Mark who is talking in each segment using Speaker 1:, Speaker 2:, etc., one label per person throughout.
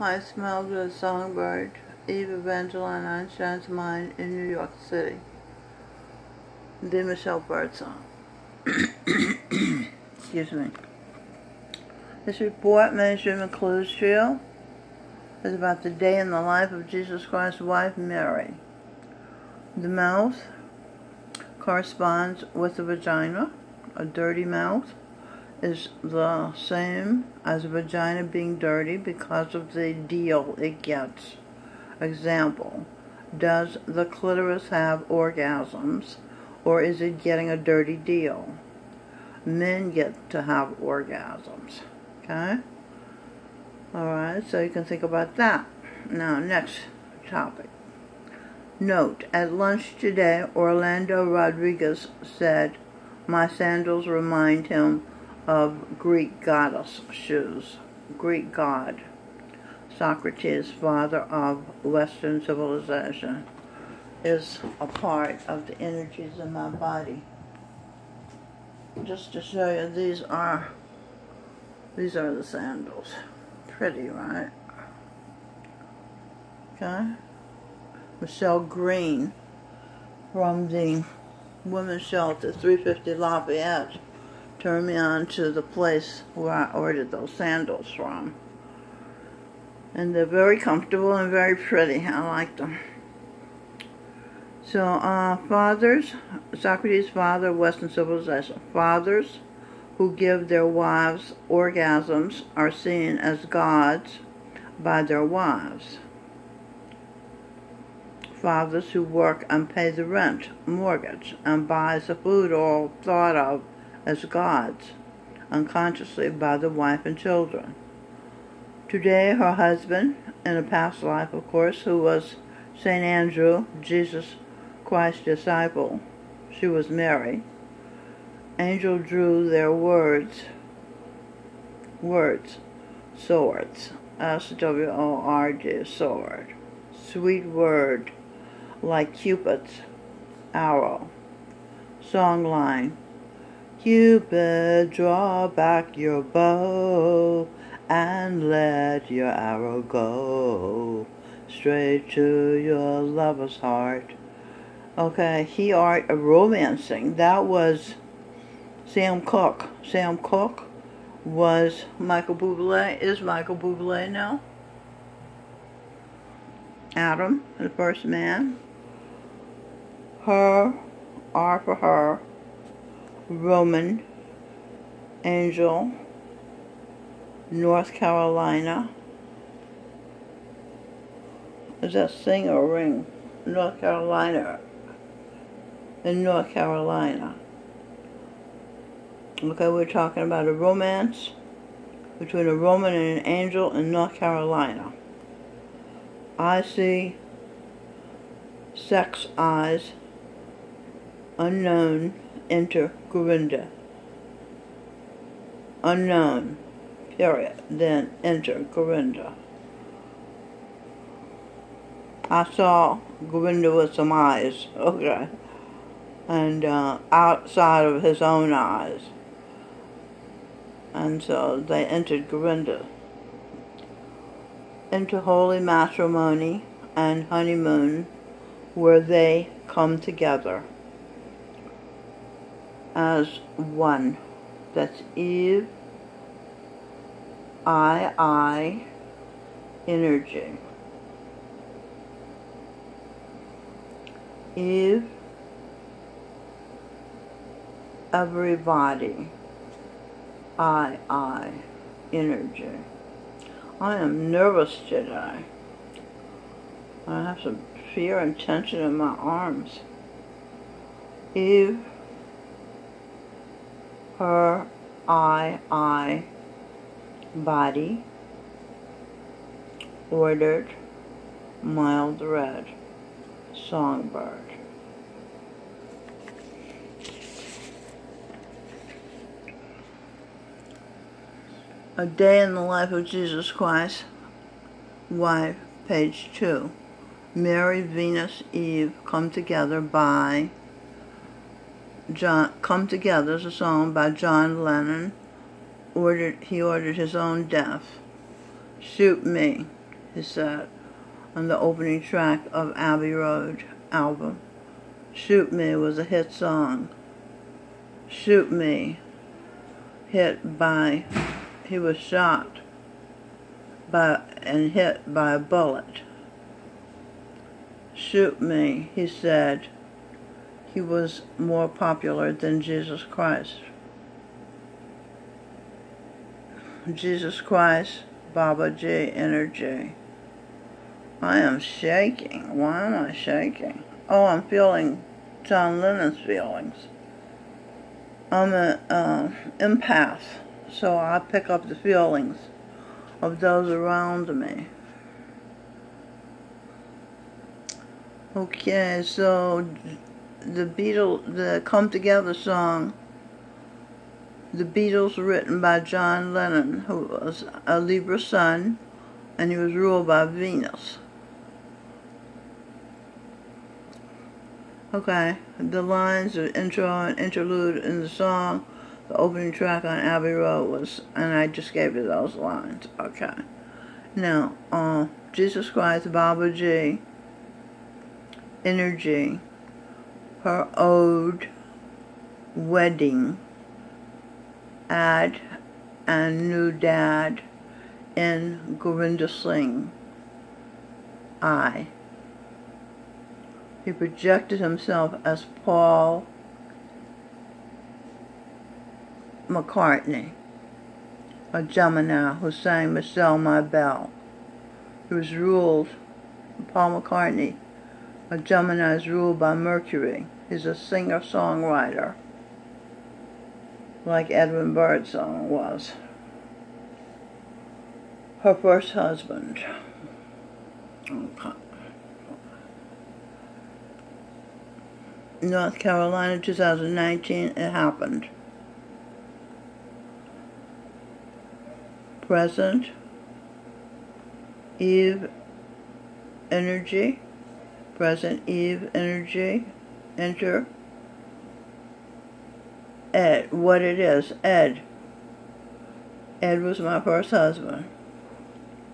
Speaker 1: I smelled a songbird, Eve Evangeline Einstein's Mind in New York City. The Michelle Birdsong. Excuse me. This report, Mainstream and Clues Trio, is about the day in the life of Jesus Christ's wife, Mary. The mouth corresponds with the vagina. A dirty mouth is the same as a vagina being dirty because of the deal it gets. Example, does the clitoris have orgasms, or is it getting a dirty deal? Men get to have orgasms, okay? Alright, so you can think about that. Now, next topic. Note, at lunch today, Orlando Rodriguez said, "My sandals remind him of Greek goddess shoes." Greek god. Socrates, father of Western civilization, is a part of the energies in my body. Just to show you, these are the sandals. Pretty, right? Okay. Michelle Green from the women's shelter, 350 Lafayette, turned me on to the place where I ordered those sandals from. And they're very comfortable and very pretty. I like them. So, fathers, Socrates' father, Western civilization. Fathers who give their wives orgasms are seen as gods by their wives. Fathers who work and pay the rent, mortgage, and buys the food are all thought of as gods, unconsciously by the wife and children. Today, her husband, in a past life, of course, who was St. Andrew, Jesus Christ's disciple, she was Mary. Angel drew their words, swords, S-W-O-R-D, sword, sweet word, like Cupid's arrow. Songline, Cupid, draw back your bow and let your arrow go straight to your lover's heart. Okay, he art of romancing. That was Sam Cooke. Sam Cooke was Michael Bublé, is Michael Bublé now. Adam, the first man. Her, R for her. Roman, Angel, North Carolina. Is that sing or ring? North Carolina. In North Carolina. Okay, we're talking about a romance between a Roman and an angel in North Carolina. I see sex eyes, unknown, enter Gorinda. Unknown, period, then enter Gorinda. I saw Gorinda with some eyes, okay, and outside of his own eyes. And so they entered Gorinda into holy matrimony and honeymoon, where they come together as one. That's Eve, I, energy. Eve, everybody. I, energy. I am nervous today. I have some fear and tension in my arms. Eve, her, I, body, ordered, mild red, songbird. A Day in the Life of Jesus Christ, wife, page 2. Mary, Venus, Eve, Come Together by Come Together is a song by John Lennon. He ordered his own death. Shoot Me, he said, on the opening track of Abbey Road album. Shoot Me was a hit song. Shoot Me, he was shot and hit by a bullet. Shoot Me, he said, he was more popular than Jesus Christ. Jesus Christ, Baba G, Energy. I am shaking. Why am I shaking? Oh, I'm feeling John Lennon's feelings. I'm an empath, so I pick up the feelings of those around me. Okay, so the Come Together song, the Beatles were written by John Lennon, who was a Libra sun, and he was ruled by Venus. Okay, the lines of intro and interlude in the song, the opening track on Abbey Road was, and I just gave you those lines. Okay. Now, Jesus Christ, Baba G, Energy, her ode, wedding, ad, and new dad, in Govinda Singh, I. He projected himself as Paul McCartney, a Gemini who sang Michelle My Belle. He was ruled, Paul McCartney, a Gemini is ruled by Mercury. He's a singer-songwriter, like Edwin Birdsong was. Her first husband. Okay. North Carolina, 2019, it happened. Present, Eve energy, present Eve energy, enter, Ed, what it is, Ed. Ed was my first husband.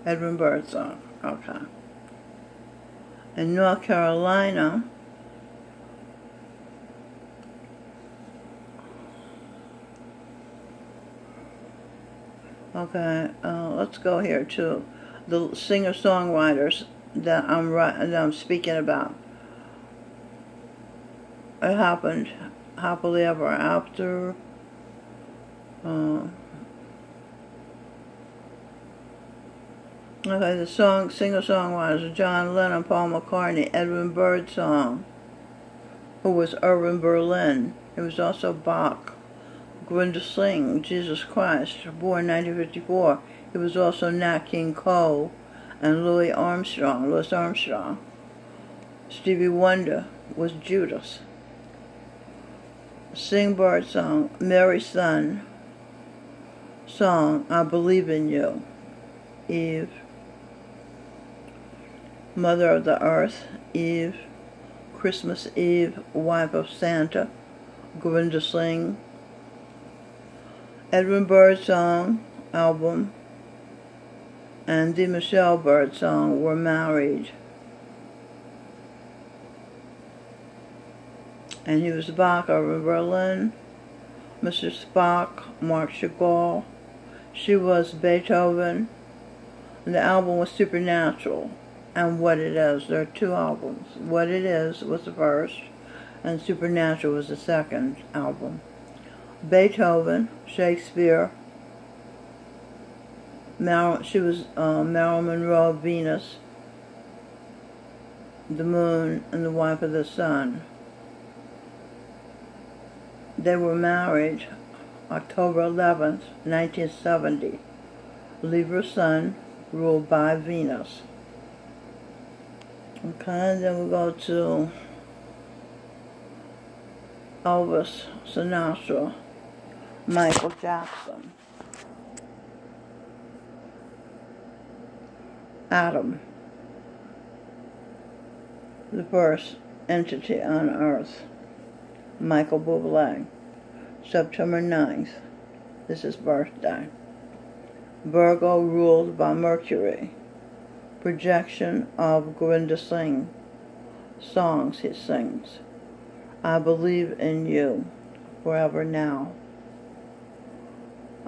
Speaker 1: Edwin Birdsong, okay. In North Carolina, okay, let's go here to the singer-songwriters that I'm speaking about. It happened happily ever after. Okay, the singer-songwriters: John Lennon, Paul McCartney, Edwin Birdsong, who was Irving Berlin. He was also Bach. Govinda Singh, Jesus Christ, born 1954. He was also Nat King Cole and Louis Armstrong. Stevie Wonder was Judas. Sing Birdsong, Mary's son, song, I Believe in You, Eve. Mother of the Earth, Eve. Christmas Eve, wife of Santa, Govinda Singh. Edwin Birdsong album and the Michelle Birdsong were married. And he was Bach over Berlin, Mr. Spock, Mark Chagall. She was Beethoven. And the album was Supernatural and What It Is. There are two albums. What It Is was the first, and Supernatural was the second album. Beethoven, Shakespeare. She was Marilyn Monroe, Venus, the moon, and the wife of the sun. They were married October 11th, 1970. Libra sun, ruled by Venus. Okay, then we go to Elvis, Sinatra, Michael Jackson, Adam, the first entity on Earth, Michael Bublé, September 9th, this is birthday. Virgo, ruled by Mercury. projection of Gurinder Singh songs he sings. I believe in you forever now.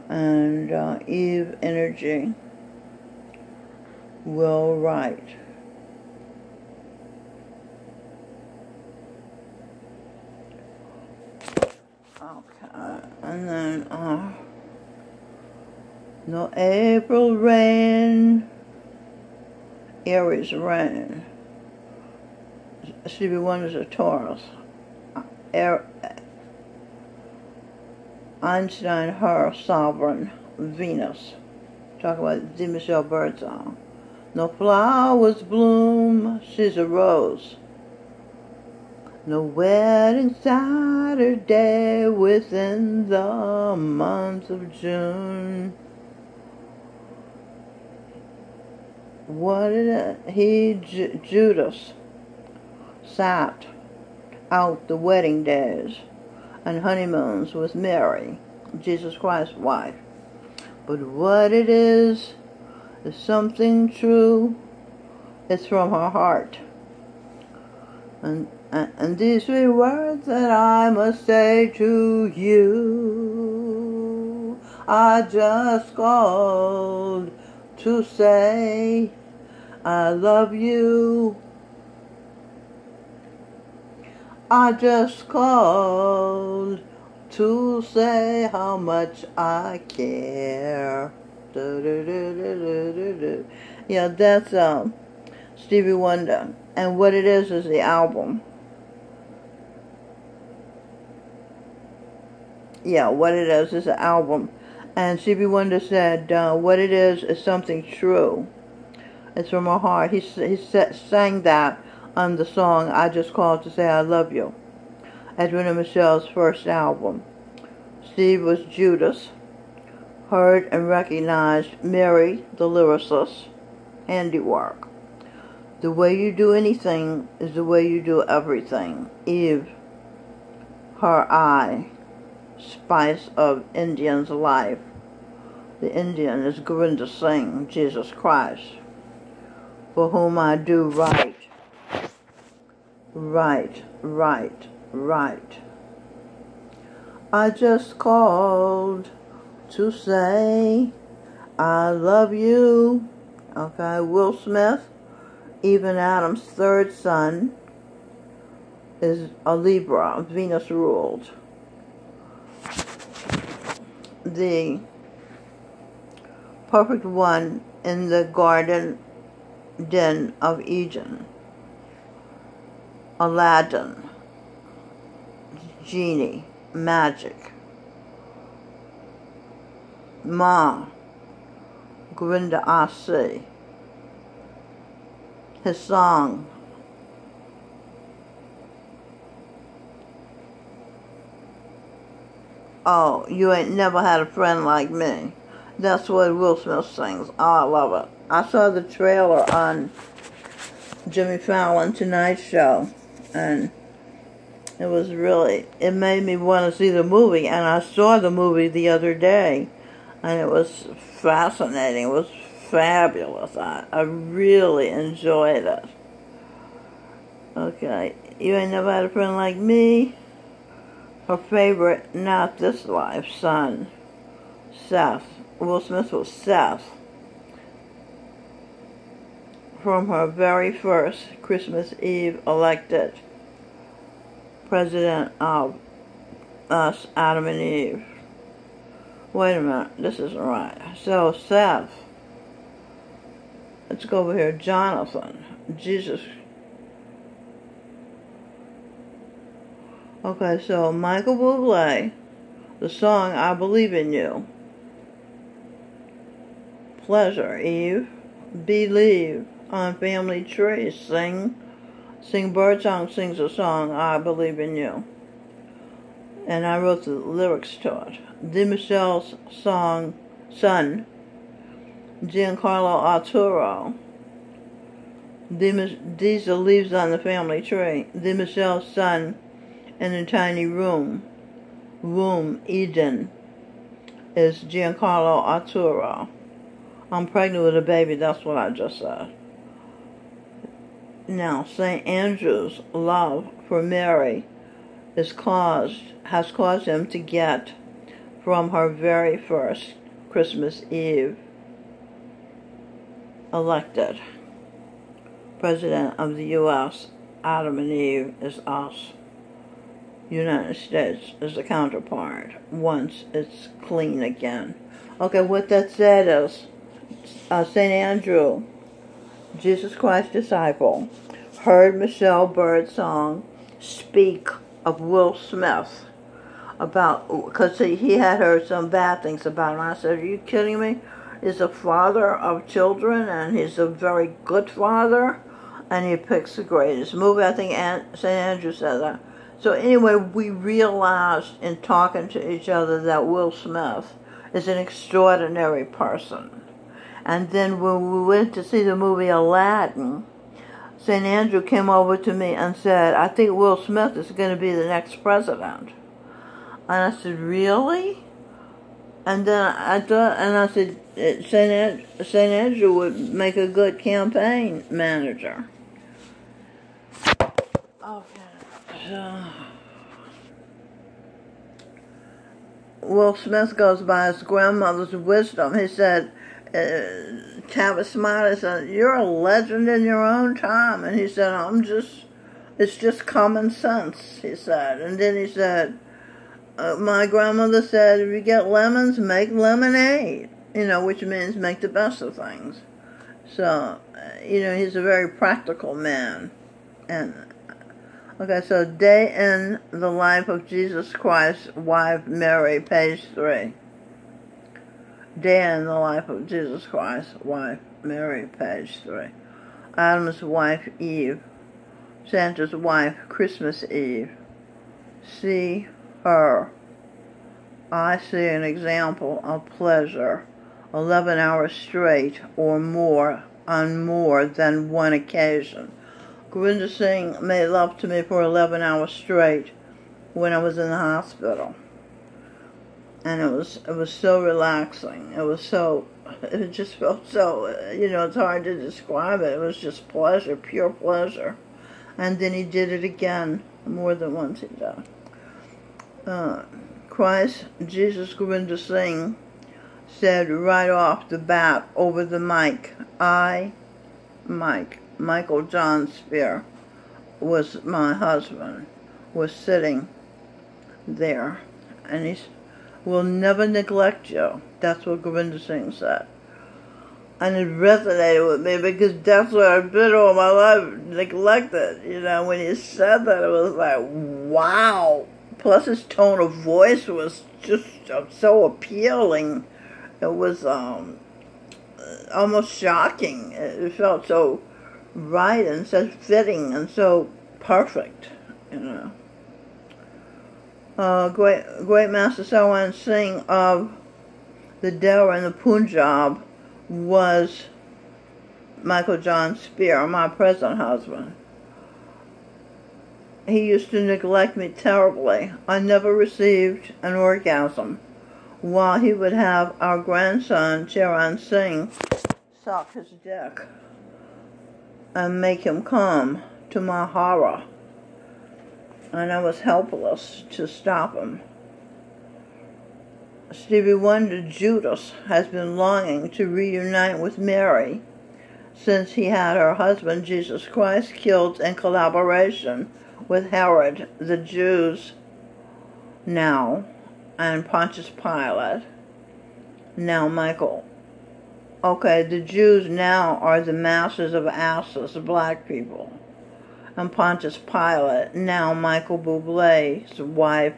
Speaker 1: And Eve energy will write. Okay, and then no April rain, Aries rain. Stevie Wonder's a Taurus. Einstein, her sovereign, Venus. Talk about D. Michelle Birdsong. No flowers bloom, she's a rose. No wedding Saturday within the month of June. What did it? Judas sat out the wedding days and honeymoons with Mary, Jesus Christ's wife. But what it is something true. It's from her heart. And these 3 words that I must say to you, I just called to say I love you. I just called to say how much I care. Yeah, that's Stevie Wonder. And what it is the album. Yeah, what it is the album. And Stevie Wonder said, what it is something true. It's from her heart. He sang that on the song I Just Called to Say I Love You. Edwin and Michelle's first album. Steve was Judas. Heard and recognized Mary, the lyricist, handiwork. The way you do anything is the way you do everything. Eve, her eye, spice of Indian's life. The Indian is Gurinder Singh, Jesus Christ, for whom I do right. Right, right, right. I just called to say I love you. Okay, Will Smith, Even Adams' third son, is a Libra, Venus ruled. The perfect one in the garden den of Eden. Aladdin, genie, magic. Ma, Gurinder Asi. His song, oh, you ain't never had a friend like me. That's what Will Smith sings. Oh, I love it. I saw the trailer on Jimmy Fallon Tonight Show, and it was really, it made me want to see the movie, and I saw the movie the other day, and it was fascinating. It was fabulous. I really enjoyed it. Okay, you ain't never had a friend like me. Her favorite, not this life, son, Seth. Will Smith was Seth. From her very first Christmas Eve elected president of us, Adam and Eve. Wait a minute, this isn't right. So Seth, let's go over here, Jonathan, Jesus. Okay, so Michael Bublé, the song I Believe in You. Pleasure, Eve. Believe on Family Tree. Sing Birdsong sings a song, I Believe in You. And I wrote the lyrics to it. D. Michelle's son, Giancarlo Arturo. These are leaves on the family tree. D. Michelle's son in a tiny room, Eden, is Giancarlo Arturo. I'm pregnant with a baby, that's what I just said. Now, St. Andrew's love for Mary has caused him to get, from her very first Christmas Eve, elected President of the U.S. Adam and Eve is us. United States is the counterpart once it's clean again. Okay, what that said is St. Andrew, Jesus Christ's disciple, heard Michelle Birdsong speak of Will Smith because he had heard some bad things about him. I said, are you kidding me? He's a father of children, and he's a very good father, and he picks the greatest movie. I think St. Andrew said that. So anyway, we realized in talking to each other that Will Smith is an extraordinary person. And then when we went to see the movie Aladdin, St. Andrew came over to me and said, I think Will Smith is going to be the next president. And I said, really? And then I thought, and I said, St. Andrew would make a good campaign manager. Okay. Will Smith goes by his grandmother's wisdom. He said, Tavis Smiley said, you're a legend in your own time. And he said, it's just common sense, he said. And then he said, my grandmother said, if you get lemons, make lemonade, which means make the best of things. So, he's a very practical man. And okay, so day in the life of Jesus Christ's wife, Mary, page 3. Day in the life of Jesus Christ's wife, Mary, page 3. Adam's wife, Eve. Santa's wife, Christmas Eve. See her. I see an example of pleasure, 11 hours straight or more on more than one occasion. Gurinder Singh made love to me for 11 hours straight when I was in the hospital. And it was so relaxing. It just felt so, it's hard to describe it. It was just pleasure, pure pleasure. And then he did it again, more than once he did. Christ, Jesus Gurinder Singh, said right off the bat over the mic, Michael John Spear, was my husband, was sitting there. And he will never neglect you. That's what Gurinder Singh said. And it resonated with me because that's what I've been all my life, neglected. When he said that, it was like, wow. Plus his tone of voice was just so appealing. It was almost shocking. It felt so right and so fitting and so perfect, Great Master Sarwan Singh of the Dera in the Punjab was Michael John Spear, my present husband. He used to neglect me terribly. I never received an orgasm, while he would have our grandson, Charan Singh, suck his dick and make him come, to my horror. And I was helpless to stop him. Stevie Wonder Judas has been longing to reunite with Mary since he had her husband, Jesus Christ, killed in collaboration with Herod, the Jews now, and Pontius Pilate, now Michael. Okay, the Jews now are the masters of asses, the black people. And Pontius Pilate, now Michael Bublé's wife,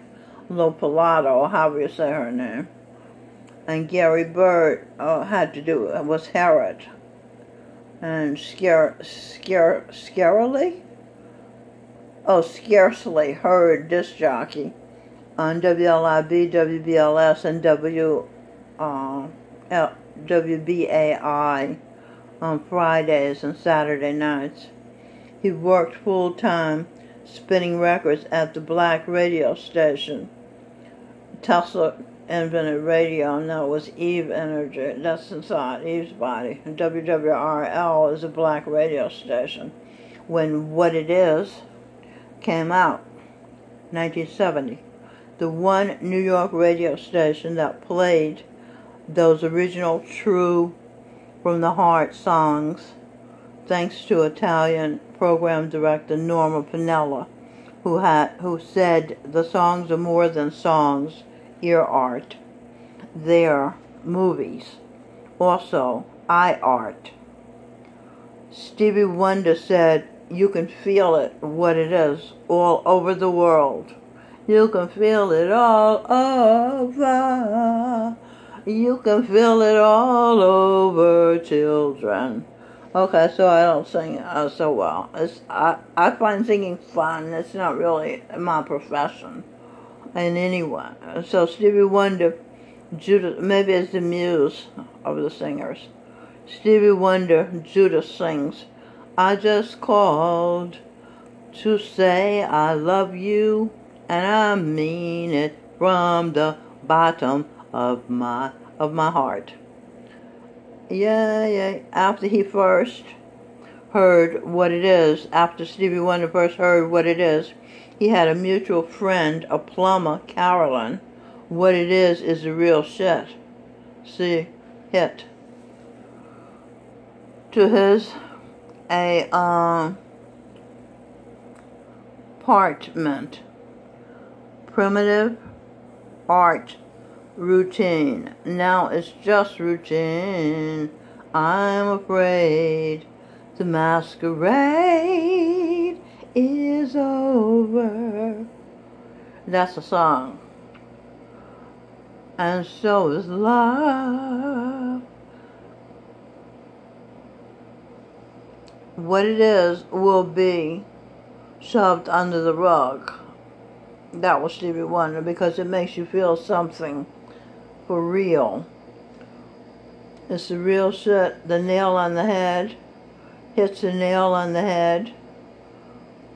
Speaker 1: Lopalato, or however you say her name. And Gary Bird was Herod. And Scarcely Heard disc jockey on WLIB, WBLS, and WBAI on Fridays and Saturday nights. He worked full-time spinning records at the black radio station. Tesla invented radio, and that was Eve Energy. That's inside Eve's body. And WWRL is a black radio station. when What It Is came out, 1970. The one New York radio station that played those original true from the heart songs, thanks to Italian program director Norma Pinella, who said the songs are more than songs, ear art. They're movies. Also, eye art. Stevie Wonder said, you can feel it, what it is, all over the world. You can feel it all over. You can feel it all over, children. Okay, so I don't sing so well. I find singing fun. It's not really my profession in any way. So Stevie Wonder, Judas, maybe it's the muse of the singers. Stevie Wonder, Judas sings, I just called to say I love you, and I mean it from the bottom of my heart. Yeah. After he first heard What It Is, after Stevie Wonder first heard What It Is, he had a mutual friend, a plumber, Carolyn. What It Is the real shit. See, hit. To his apartment. Primitive art routine. Now it's just routine. I'm afraid the masquerade is over. That's a song. And so is love. What It Is will be shoved under the rug. That was Stevie Wonder, because it makes you feel something for real. It's the real shit. The nail on the head hits the nail on the head.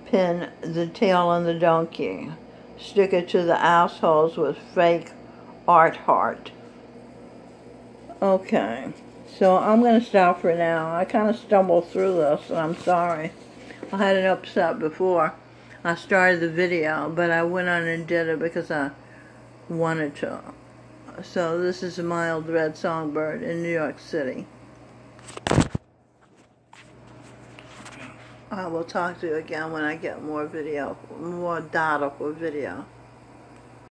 Speaker 1: Pin the tail on the donkey. Stick it to the assholes with fake art heart. Okay, so I'm going to stop for now. I kind of stumbled through this, and I'm sorry. I had it upset before I started the video, but I went on and did it because I wanted to. So this is a Mild Red Songbird in New York City. I will talk to you again when I get more data for video.